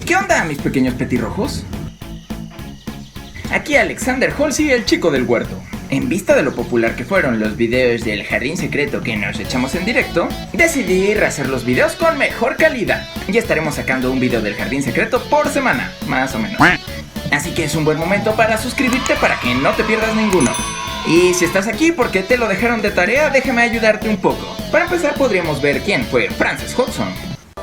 ¿Qué onda, mis pequeños petirrojos? Aquí Alexander Halsey, el chico del huerto. En vista de lo popular que fueron los videos del jardín secreto que nos echamos en directo, decidí hacer los videos con mejor calidad. Ya estaremos sacando un video del jardín secreto por semana, más o menos. Así que es un buen momento para suscribirte para que no te pierdas ninguno. Y si estás aquí porque te lo dejaron de tarea, déjame ayudarte un poco. Para empezar podríamos ver quién fue Frances Hodgson.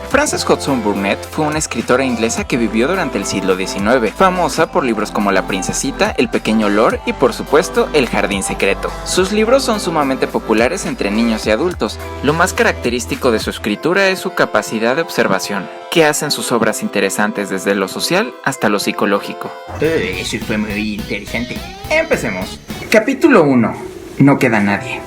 Frances Hodgson Burnett fue una escritora inglesa que vivió durante el siglo XIX, famosa por libros como La princesita, El pequeño Lord y por supuesto El jardín secreto. Sus libros son sumamente populares entre niños y adultos. Lo más característico de su escritura es su capacidad de observación, que hacen sus obras interesantes desde lo social hasta lo psicológico. Eso fue muy interesante. Empecemos. Capítulo 1. No queda nadie.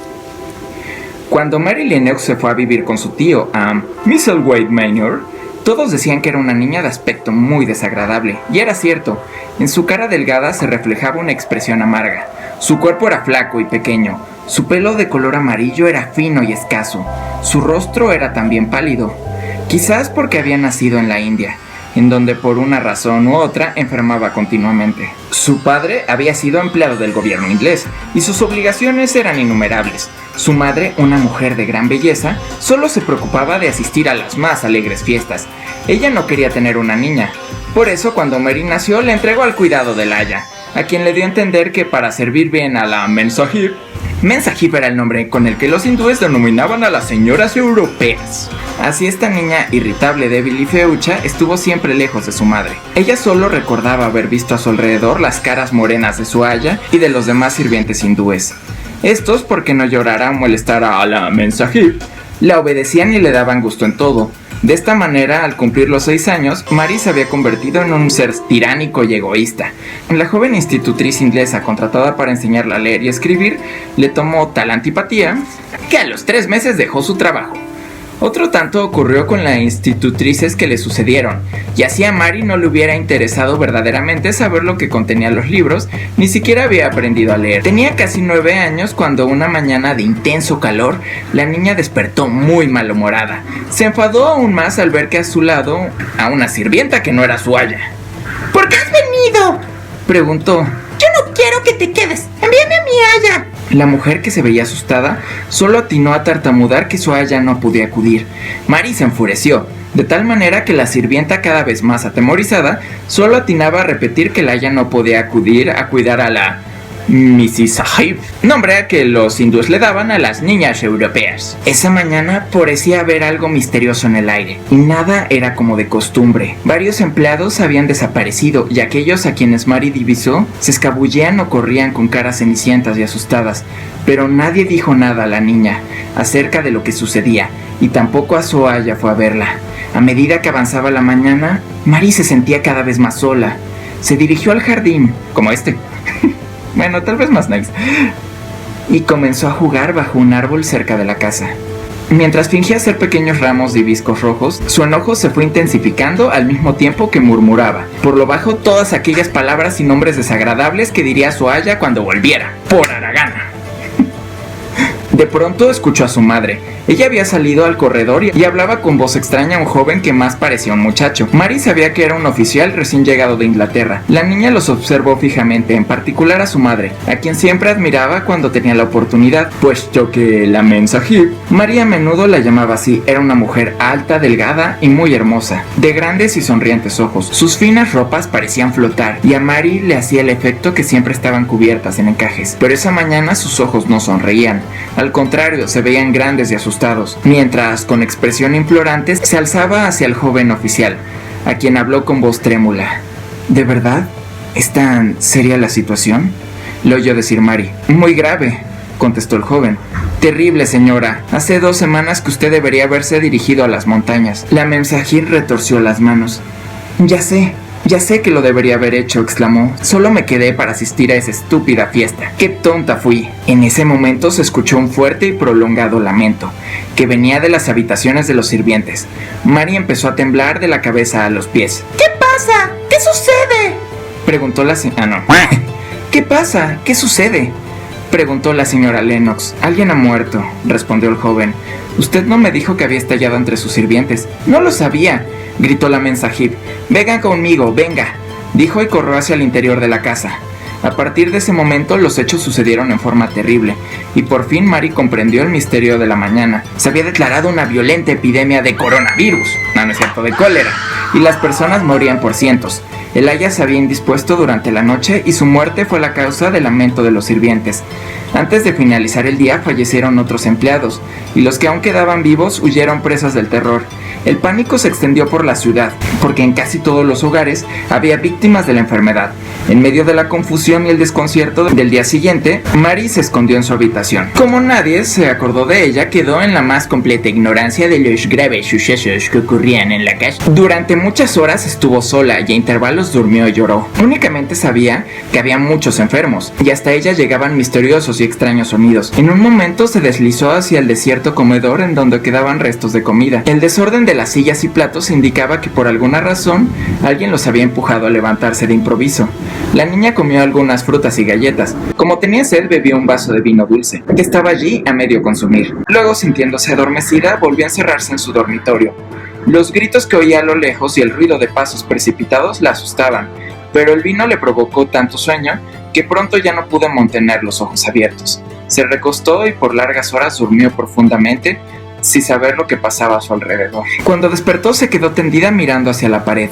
Cuando Mary Lennox se fue a vivir con su tío a Misselthwaite Manor, todos decían que era una niña de aspecto muy desagradable, y era cierto. En su cara delgada se reflejaba una expresión amarga. Su cuerpo era flaco y pequeño, su pelo de color amarillo era fino y escaso, su rostro era también pálido, quizás porque había nacido en la India, en donde por una razón u otra enfermaba continuamente. Su padre había sido empleado del gobierno inglés, y sus obligaciones eran innumerables. Su madre, una mujer de gran belleza, solo se preocupaba de asistir a las más alegres fiestas. Ella no quería tener una niña. Por eso, cuando Mary nació, le entregó al cuidado de Laya, a quien le dio a entender que para servir bien a la Mensahib, Mensahib era el nombre con el que los hindúes denominaban a las señoras europeas. Así esta niña irritable, débil y feucha estuvo siempre lejos de su madre. Ella solo recordaba haber visto a su alrededor las caras morenas de su aya y de los demás sirvientes hindúes. Estos, porque no llorara o molestara a la Mensahib, la obedecían y le daban gusto en todo. De esta manera, al cumplir los 6 años, Mary se había convertido en un ser tiránico y egoísta. La joven institutriz inglesa contratada para enseñarla a leer y escribir le tomó tal antipatía que a los 3 meses dejó su trabajo. Otro tanto ocurrió con las institutrices que le sucedieron, y así a Mary no le hubiera interesado verdaderamente saber lo que contenían los libros, ni siquiera había aprendido a leer. Tenía casi 9 años cuando una mañana de intenso calor, la niña despertó muy malhumorada. Se enfadó aún más al ver que a su lado, a una sirvienta que no era su aya. ¿Por qué has venido?, preguntó. Yo no quiero que te quedes, envíame a mi aya. La mujer, que se veía asustada, solo atinó a tartamudar que su aya no podía acudir. Mary se enfureció, de tal manera que la sirvienta, cada vez más atemorizada, solo atinaba a repetir que la aya no podía acudir a cuidar a la Mrs. Sahib, nombre que los hindúes le daban a las niñas europeas. Esa mañana parecía haber algo misterioso en el aire, y nada era como de costumbre. Varios empleados habían desaparecido, y aquellos a quienes Mary divisó se escabullían o corrían con caras cenicientas y asustadas. Pero nadie dijo nada a la niña acerca de lo que sucedía, y tampoco a su aya fue a verla. A medida que avanzaba la mañana, Mary se sentía cada vez más sola. Se dirigió al jardín, como este. Bueno, tal vez más nice. Y comenzó a jugar bajo un árbol cerca de la casa. Mientras fingía hacer pequeños ramos de hibiscos rojos, su enojo se fue intensificando al mismo tiempo que murmuraba por lo bajo todas aquellas palabras y nombres desagradables que diría su aya cuando volviera. Por haragana. De pronto escuchó a su madre. Ella había salido al corredor y hablaba con voz extraña a un joven que más parecía un muchacho. Mary sabía que era un oficial recién llegado de Inglaterra. La niña los observó fijamente, en particular a su madre, a quien siempre admiraba cuando tenía la oportunidad, puesto que la Mensahib, Mary a menudo la llamaba así, era una mujer alta, delgada y muy hermosa, de grandes y sonrientes ojos. Sus finas ropas parecían flotar, y a Mary le hacía el efecto que siempre estaban cubiertas en encajes. Pero esa mañana sus ojos no sonreían. Al contrario, se veían grandes y asustados, mientras, con expresión implorante, se alzaba hacia el joven oficial, a quien habló con voz trémula. ¿De verdad? ¿Es tan seria la situación?, le oyó decir Mary. Muy grave, contestó el joven. Terrible, señora. Hace 2 semanas que usted debería haberse dirigido a las montañas. La Mensahib retorció las manos. Ya sé que lo debería haber hecho, exclamó. Solo me quedé para asistir a esa estúpida fiesta. ¡Qué tonta fui! En ese momento se escuchó un fuerte y prolongado lamento, que venía de las habitaciones de los sirvientes. Mary empezó a temblar de la cabeza a los pies. ¿Qué pasa? ¿Qué sucede?, preguntó la señora. ¿Qué pasa? ¿Qué sucede?, preguntó la señora Lennox. Alguien ha muerto, respondió el joven. Usted no me dijo que había estallado entre sus sirvientes. No lo sabía. gritó la mensajib. «Vengan conmigo, venga», dijo y corrió hacia el interior de la casa. A partir de ese momento los hechos sucedieron en forma terrible, y por fin Mary comprendió el misterio de la mañana. Se había declarado una violenta epidemia de coronavirus, no es cierto, de cólera, y las personas morían por cientos. El aya se había indispuesto durante la noche y su muerte fue la causa del lamento de los sirvientes. Antes de finalizar el día fallecieron otros empleados, y los que aún quedaban vivos huyeron presas del terror. El pánico se extendió por la ciudad, porque en casi todos los hogares había víctimas de la enfermedad. En medio de la confusión y el desconcierto del día siguiente, Mary se escondió en su habitación. Como nadie se acordó de ella, quedó en la más completa ignorancia de los graves sucesos que ocurrían en la casa. Durante muchas horas estuvo sola y a intervalos durmió y lloró. Únicamente sabía que había muchos enfermos, y hasta ella llegaban misteriosos y extraños sonidos. En un momento se deslizó hacia el desierto comedor en donde quedaban restos de comida. El desorden de las sillas y platos indicaba que por alguna razón alguien los había empujado a levantarse de improviso. La niña comió algunas frutas y galletas. Como tenía sed, bebió un vaso de vino dulce, que estaba allí a medio consumir. Luego, sintiéndose adormecida, volvió a encerrarse en su dormitorio. Los gritos que oía a lo lejos y el ruido de pasos precipitados la asustaban, pero el vino le provocó tanto sueño que pronto ya no pudo mantener los ojos abiertos. Se recostó y por largas horas durmió profundamente, sin saber lo que pasaba a su alrededor. Cuando despertó se quedó tendida mirando hacia la pared.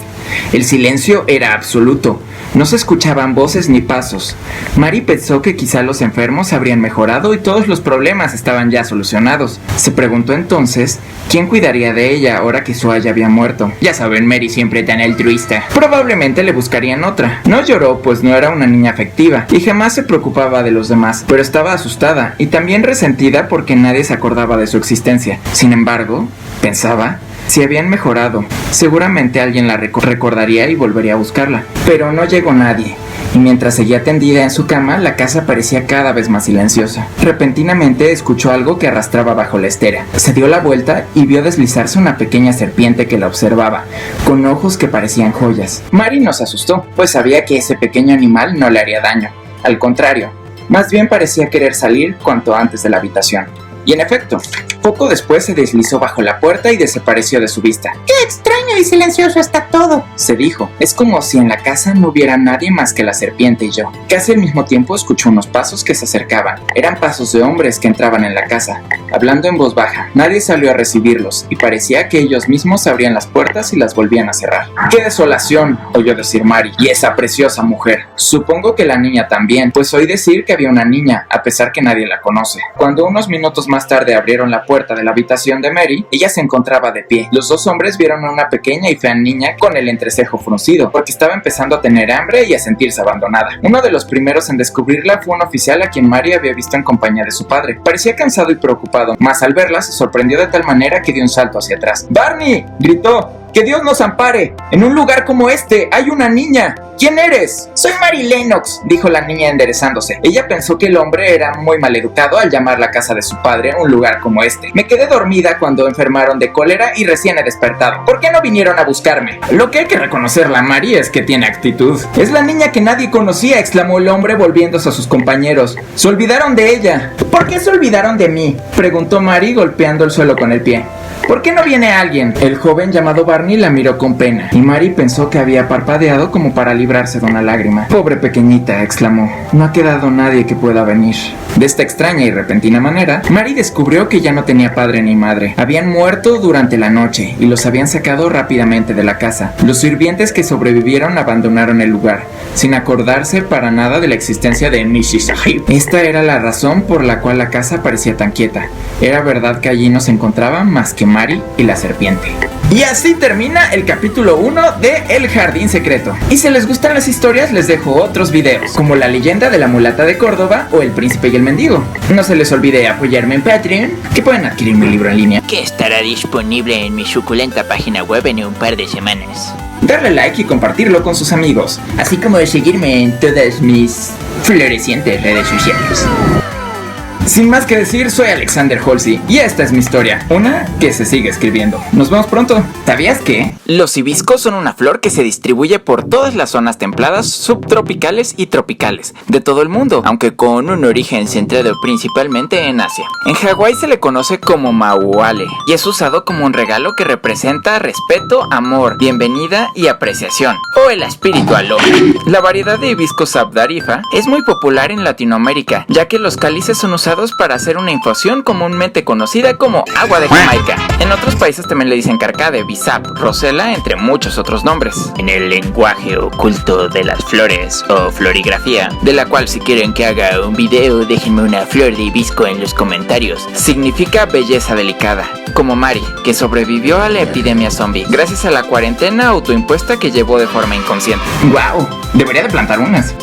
El silencio era absoluto. No se escuchaban voces ni pasos. Mary pensó que quizá los enfermos habrían mejorado y todos los problemas estaban ya solucionados. Se preguntó entonces quién cuidaría de ella ahora que su aya había muerto. Ya saben, Mary siempre tan altruista. Probablemente le buscarían otra. No lloró, pues no era una niña afectiva y jamás se preocupaba de los demás, pero estaba asustada y también resentida porque nadie se acordaba de su existencia. Sin embargo, pensaba, si habían mejorado, seguramente alguien la recordaría y volvería a buscarla. Pero no llegó nadie, y mientras seguía tendida en su cama, la casa parecía cada vez más silenciosa. Repentinamente escuchó algo que arrastraba bajo la estera. Se dio la vuelta y vio deslizarse una pequeña serpiente que la observaba, con ojos que parecían joyas. Mary no se asustó, pues sabía que ese pequeño animal no le haría daño. Al contrario, más bien parecía querer salir cuanto antes de la habitación. Y en efecto, poco después se deslizó bajo la puerta y desapareció de su vista. ¡Qué extraño y silencioso está todo!, se dijo. Es como si en la casa no hubiera nadie más que la serpiente y yo. Casi al mismo tiempo escuchó unos pasos que se acercaban. Eran pasos de hombres que entraban en la casa, hablando en voz baja. Nadie salió a recibirlos y parecía que ellos mismos abrían las puertas y las volvían a cerrar. ¡Qué desolación!, oyó decir Mary. Y esa preciosa mujer. Supongo que la niña también, pues oí decir que había una niña, a pesar que nadie la conoce. Cuando unos minutos más tarde abrieron la puerta de la habitación de Mary, ella se encontraba de pie. Los dos hombres vieron a una pequeña y fea niña con el entrecejo fruncido, porque estaba empezando a tener hambre y a sentirse abandonada. Uno de los primeros en descubrirla fue un oficial a quien Mary había visto en compañía de su padre. Parecía cansado y preocupado, mas al verla se sorprendió de tal manera que dio un salto hacia atrás. ¡Barney!, gritó. ¡Que Dios nos ampare! En un lugar como este hay una niña. ¿Quién eres? Soy Mary Lennox, dijo la niña enderezándose. Ella pensó que el hombre era muy maleducado al llamar la casa de su padre un lugar como este. Me quedé dormida cuando enfermaron de cólera y recién he despertado. ¿Por qué no vinieron a buscarme? Lo que hay que reconocerle a Mary es que tiene actitud. Es la niña que nadie conocía, exclamó el hombre volviéndose a sus compañeros. Se olvidaron de ella. ¿Por qué se olvidaron de mí?, preguntó Mary golpeando el suelo con el pie. ¿Por qué no viene alguien? El joven llamado Barney la miró con pena, y Mary pensó que había parpadeado como para librarse de una lágrima. Pobre pequeñita, exclamó. No ha quedado nadie que pueda venir. De esta extraña y repentina manera, Mary descubrió que ya no tenía padre ni madre. Habían muerto durante la noche y los habían sacado rápidamente de la casa. Los sirvientes que sobrevivieron abandonaron el lugar, sin acordarse para nada de la existencia de Mrs. Ahib. Esta era la razón por la cual la casa parecía tan quieta. Era verdad que allí no se encontraban más que Mary y la serpiente. Y así termina el capítulo 1 de El Jardín Secreto. Y si les gustan las historias, les dejo otros videos, como La Leyenda de la Mulata de Córdoba o El Príncipe y el Mendigo. No se les olvide apoyarme en Patreon, que pueden adquirir mi libro en línea, que estará disponible en mi suculenta página web en un par de semanas. Darle like y compartirlo con sus amigos, así como de seguirme en todas mis florecientes redes sociales. Sin más que decir, soy Alexander Halsey y esta es mi historia, una que se sigue escribiendo. Nos vemos pronto. ¿Sabías que? Los hibiscos son una flor que se distribuye por todas las zonas templadas, subtropicales y tropicales de todo el mundo, aunque con un origen centrado principalmente en Asia. En Hawái se le conoce como mauale y es usado como un regalo que representa respeto, amor, bienvenida y apreciación, o el espíritu aloha. La variedad de hibisco sabdarifa es muy popular en Latinoamérica, ya que los cálices son usados para hacer una infusión comúnmente conocida como agua de Jamaica. En otros países también le dicen carcade, bisap, rosela, entre muchos otros nombres. En el lenguaje oculto de las flores o florigrafía, de la cual si quieren que haga un video déjenme una flor de hibisco en los comentarios, significa belleza delicada, como Mari, que sobrevivió a la epidemia zombie gracias a la cuarentena autoimpuesta que llevó de forma inconsciente. ¡Wow! Debería de plantar unas.